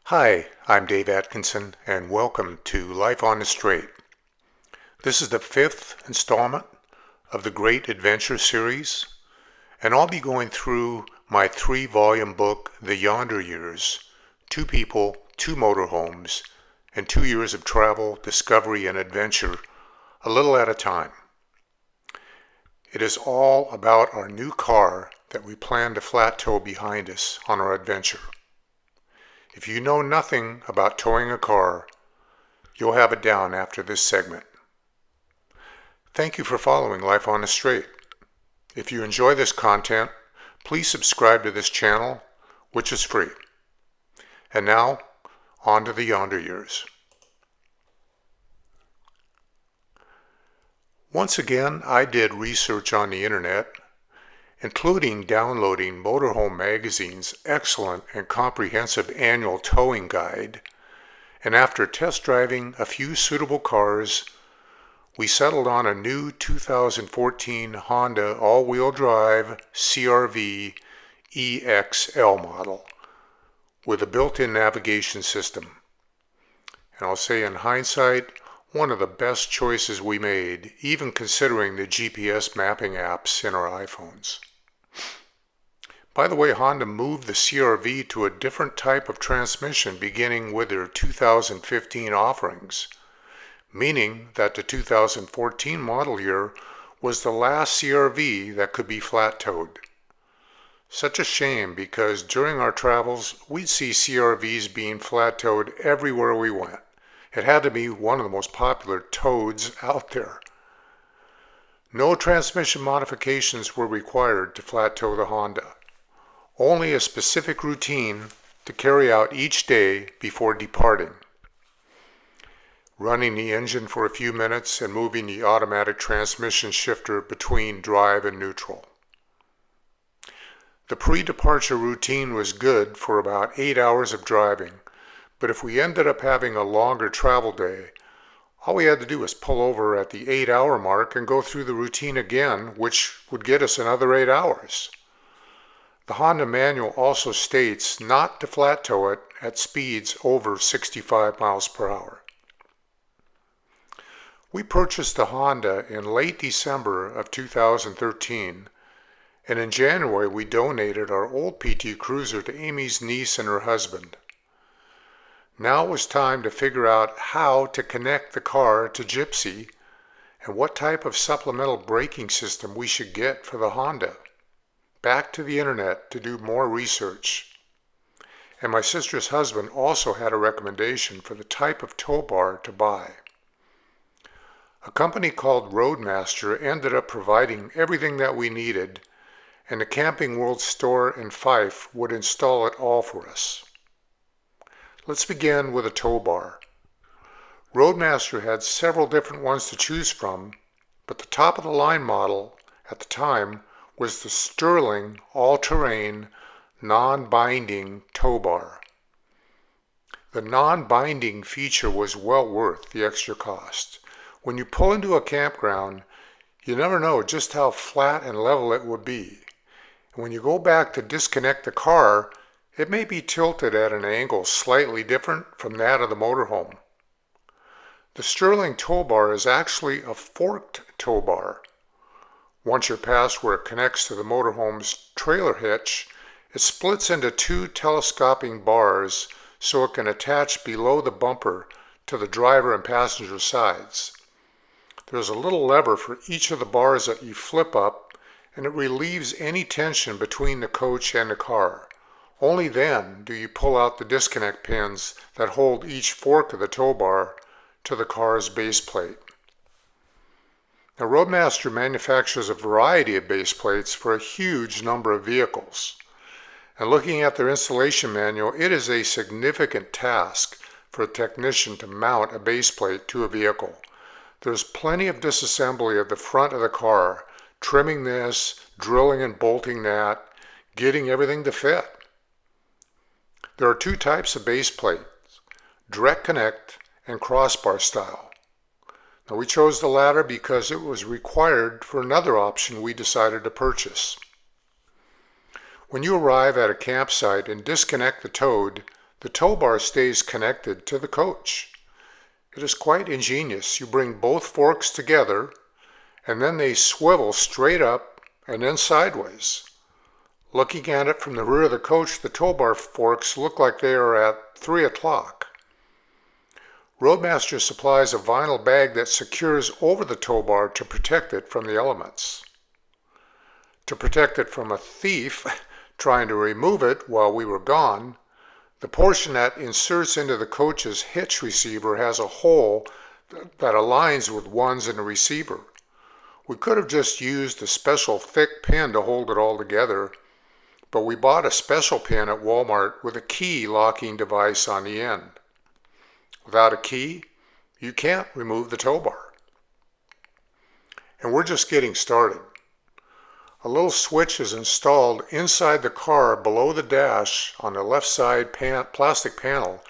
Hi, I'm Dave Atkinson, and welcome to Life on the Straight. This is the fifth installment of the Great Adventure series, and I'll be going through my 3-volume book, The Yonder Years, 2 people, 2 motorhomes, and 2 years of travel, discovery, and adventure, a little at a time. It is all about our new car that we plan to flat tow behind us on our adventure. If you know nothing about towing a car, you'll have it down after this segment. Thank you for following Life on the Straight. If you enjoy this content, please subscribe to this channel, which is free. And now, on to the Yonder Years. Once again, I did research on the internet, including downloading Motorhome Magazine's excellent and comprehensive annual towing guide, and after test driving a few suitable cars, we settled on a new 2014 Honda all-wheel drive CR-V EXL model with a built-in navigation system. And I'll say in hindsight, one of the best choices we made, even considering the GPS mapping apps in our iPhones. By the way, Honda moved the CR-V to a different type of transmission beginning with their 2015 offerings, meaning that the 2014 model year was the last CR-V that could be flat towed. Such a shame, because during our travels we'd see CR-Vs being flat towed everywhere we went. It had to be one of the most popular toads out there. No transmission modifications were required to flat tow the Honda. Only a specific routine to carry out each day before departing. Running the engine for a few minutes and moving the automatic transmission shifter between drive and neutral. The pre-departure routine was good for about 8 hours of driving, but if we ended up having a longer travel day, all we had to do was pull over at the 8-hour mark and go through the routine again, which would get us another 8 hours. The Honda manual also states not to flat tow it at speeds over 65 miles per hour. We purchased the Honda in late December of 2013, and in January we donated our old PT Cruiser to Amy's niece and her husband. Now it was time to figure out how to connect the car to Gypsy and what type of supplemental braking system we should get for the Honda. Back to the internet to do more research. And my sister's husband also had a recommendation for the type of tow bar to buy. A company called Roadmaster ended up providing everything that we needed, and the Camping World store in Fife would install it all for us. Let's begin with a tow bar. Roadmaster had several different ones to choose from, but the top of the line model at the time was the Sterling all-terrain non-binding tow bar. The non-binding feature was well worth the extra cost. When you pull into a campground, you never know just how flat and level it would be. And when you go back to disconnect the car, it may be tilted at an angle slightly different from that of the motorhome. The Sterling tow bar is actually a forked tow bar. Once you're past where it connects to the motorhome's trailer hitch, it splits into 2 telescoping bars so it can attach below the bumper to the driver and passenger sides. There's a little lever for each of the bars that you flip up, and it relieves any tension between the coach and the car. Only then do you pull out the disconnect pins that hold each fork of the tow bar to the car's base plate. Now, Roadmaster manufactures a variety of base plates for a huge number of vehicles. And looking at their installation manual, it is a significant task for a technician to mount a base plate to a vehicle. There's plenty of disassembly of the front of the car, trimming this, drilling and bolting that, getting everything to fit. There are 2 types of base plates, direct connect and crossbar style. Now we chose the latter because it was required for another option we decided to purchase. When you arrive at a campsite and disconnect the toad, the tow bar stays connected to the coach. It is quite ingenious. You bring both forks together, and then they swivel straight up and then sideways. Looking at it from the rear of the coach, the tow bar forks look like they are at 3 o'clock. Roadmaster supplies a vinyl bag that secures over the tow bar to protect it from the elements. To protect it from a thief trying to remove it while we were gone, the portion that inserts into the coach's hitch receiver has a hole that aligns with ones in the receiver. We could have just used a special thick pin to hold it all together, but we bought a special pin at Walmart with a key locking device on the end. Without a key, you can't remove the tow bar. And we're just getting started. A little switch is installed inside the car below the dash on the left side plastic panel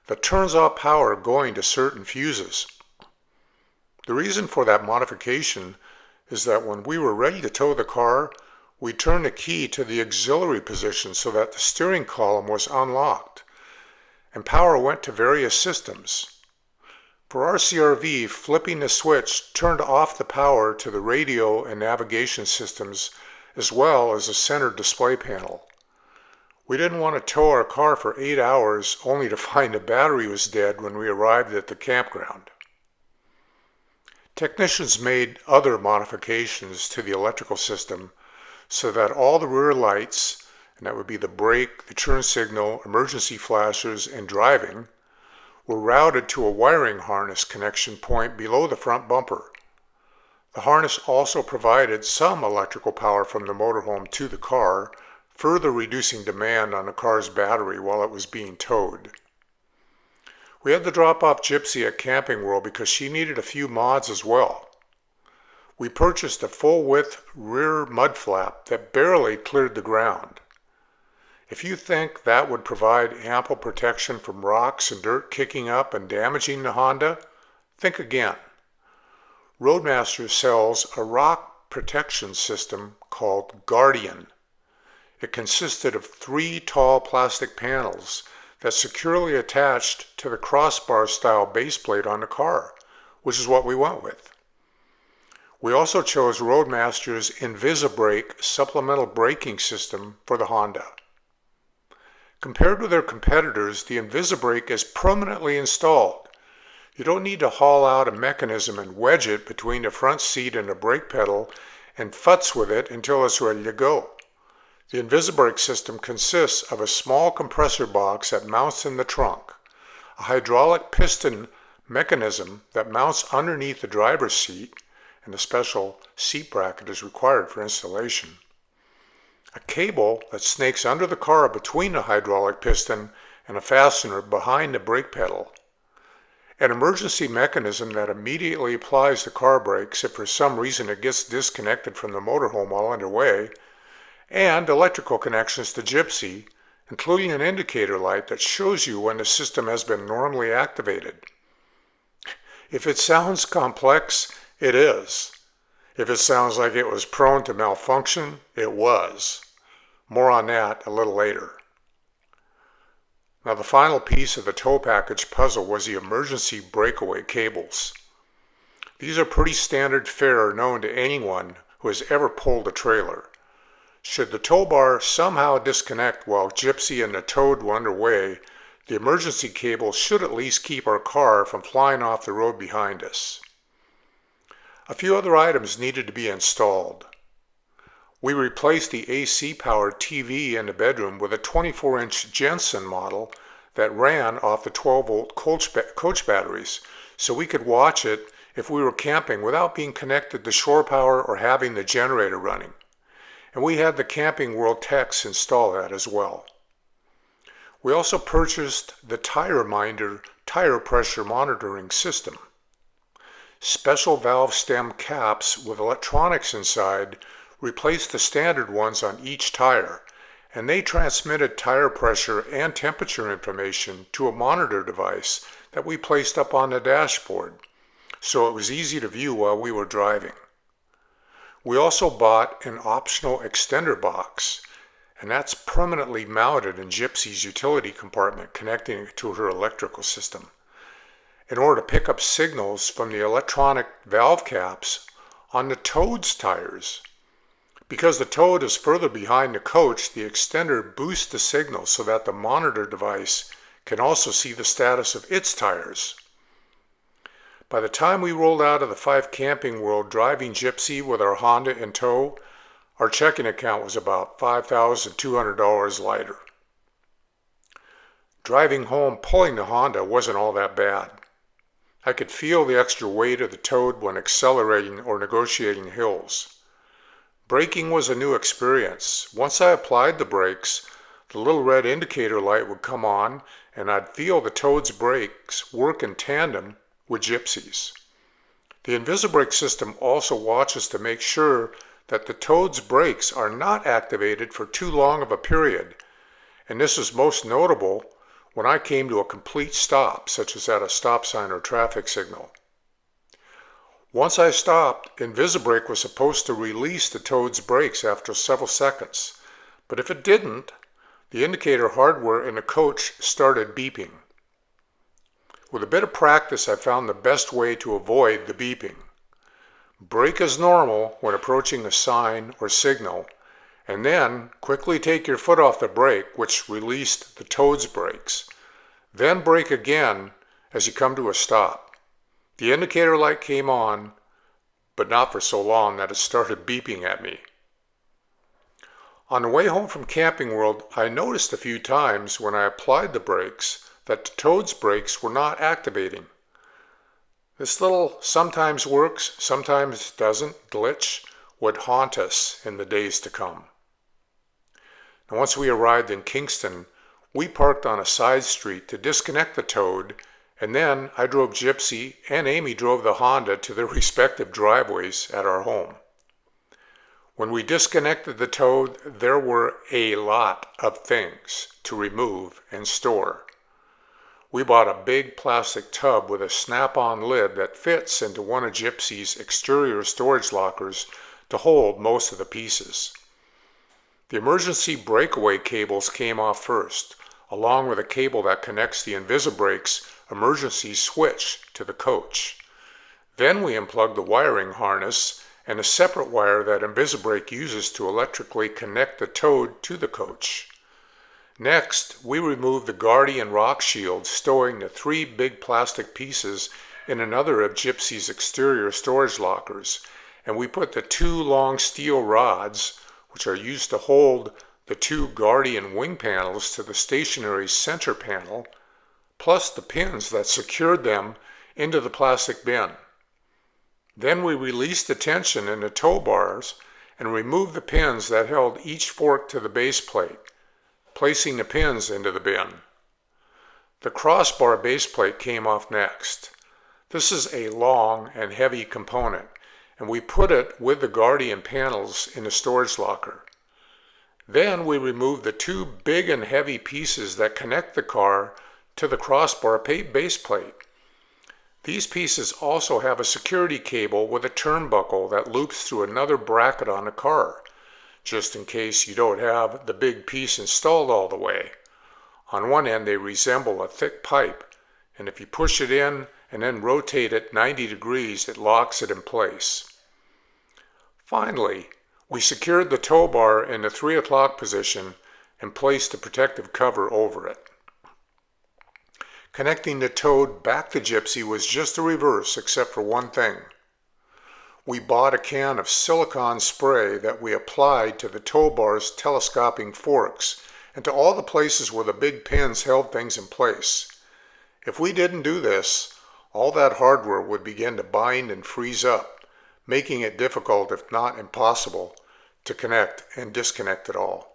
that turns off power going to certain fuses. The reason for that modification is that when we were ready to tow the car, we turned the key to the auxiliary position so that the steering column was unlocked, and power went to various systems. For our CRV, flipping the switch turned off the power to the radio and navigation systems as well as the center display panel. We didn't want to tow our car for 8 hours only to find the battery was dead when we arrived at the campground. Technicians made other modifications to the electrical system so that all the rear lights, and that would be the brake, the turn signal, emergency flashers, and driving, were routed to a wiring harness connection point below the front bumper. The harness also provided some electrical power from the motorhome to the car, further reducing demand on the car's battery while it was being towed. We had to drop off Gypsy at Camping World because she needed a few mods as well. We purchased a full-width rear mud flap that barely cleared the ground. If you think that would provide ample protection from rocks and dirt kicking up and damaging the Honda, think again. Roadmaster sells a rock protection system called Guardian. It consisted of 3 tall plastic panels that securely attached to the crossbar-style base plate on the car, which is what we went with. We also chose Roadmaster's Invisibrake supplemental braking system for the Honda. Compared with their competitors, the Invisibrake is permanently installed. You don't need to haul out a mechanism and wedge it between the front seat and the brake pedal and futz with it until it's ready to go. The Invisibrake system consists of a small compressor box that mounts in the trunk, a hydraulic piston mechanism that mounts underneath the driver's seat, and a special seat bracket is required for installation, a cable that snakes under the car between the hydraulic piston and a fastener behind the brake pedal, an emergency mechanism that immediately applies the car brakes if for some reason it gets disconnected from the motorhome while underway, and electrical connections to Gypsy, including an indicator light that shows you when the system has been normally activated. If it sounds complex, it is. If it sounds like it was prone to malfunction, it was. More on that a little later. Now, the final piece of the tow package puzzle was the emergency breakaway cables. These are pretty standard fare known to anyone who has ever pulled a trailer. Should the tow bar somehow disconnect while Gypsy and the towed were underway, the emergency cable should at least keep our car from flying off the road behind us. A few other items needed to be installed. We replaced the AC-powered TV in the bedroom with a 24-inch Jensen model that ran off the 12-volt coach batteries, so we could watch it if we were camping without being connected to shore power or having the generator running. And we had the Camping World techs install that as well. We also purchased the Tire Minder tire pressure monitoring system. Special valve stem caps with electronics inside replaced the standard ones on each tire, and they transmitted tire pressure and temperature information to a monitor device that we placed up on the dashboard, so it was easy to view while we were driving. We also bought an optional extender box, and that's permanently mounted in Gypsy's utility compartment, connecting it to her electrical system. In order to pick up signals from the electronic valve caps on the Toad's tires. Because the Toad is further behind the coach, the extender boosts the signal so that the monitor device can also see the status of its tires. By the time we rolled out of the 5 Camping World driving Gypsy with our Honda in tow, our checking account was about $5,200 lighter. Driving home pulling the Honda wasn't all that bad. I could feel the extra weight of the Toad when accelerating or negotiating hills. Braking was a new experience. Once I applied the brakes, the little red indicator light would come on and I'd feel the Toad's brakes work in tandem with Gypsy's. The Invisibrake system also watches to make sure that the Toad's brakes are not activated for too long of a period, and this is most notable when I came to a complete stop, such as at a stop sign or traffic signal. Once I stopped, Invisibrake was supposed to release the Toad's brakes after several seconds, but if it didn't, the indicator hardware in the coach started beeping. With a bit of practice, I found the best way to avoid the beeping. Brake as normal when approaching a sign or signal, and then quickly take your foot off the brake, which released the Toad's brakes. Then brake again as you come to a stop. The indicator light came on, but not for so long that it started beeping at me. On the way home from Camping World, I noticed a few times when I applied the brakes that the Toad's brakes were not activating. This little sometimes works, sometimes doesn't glitch would haunt us in the days to come. And once we arrived in Kingston, we parked on a side street to disconnect the Toad, and then I drove Gypsy and Amy drove the Honda to their respective driveways at our home. When we disconnected the Toad, there were a lot of things to remove and store. We bought a big plastic tub with a snap-on lid that fits into one of Gypsy's exterior storage lockers to hold most of the pieces. The emergency breakaway cables came off first, along with a cable that connects the Invisibrake's emergency switch to the coach. Then we unplugged the wiring harness and a separate wire that Invisibrake uses to electrically connect the Toad to the coach. Next, we removed the Guardian rock shield, stowing the 3 big plastic pieces in another of Gypsy's exterior storage lockers, and we put the 2 long steel rods, which are used to hold the 2 Guardian wing panels to the stationary center panel, plus the pins that secured them into the plastic bin. Then we released the tension in the tow bars and removed the pins that held each fork to the base plate, placing the pins into the bin. The crossbar base plate came off next. This is a long and heavy component, and we put it with the Guardian panels in the storage locker. Then we removed the 2 big and heavy pieces that connect the car to the crossbar base plate. These pieces also have a security cable with a turnbuckle that loops through another bracket on the car, just in case you don't have the big piece installed all the way. On one end they resemble a thick pipe, and if you push it in and then rotate it 90 degrees, it locks it in place. Finally, we secured the tow bar in the 3 o'clock position and placed a protective cover over it. Connecting the Toad back to Gypsy was just the reverse, except for one thing. We bought a can of silicone spray that we applied to the tow bar's telescoping forks and to all the places where the big pins held things in place. If we didn't do this, all that hardware would begin to bind and freeze up, making it difficult, if not impossible, to connect and disconnect it all.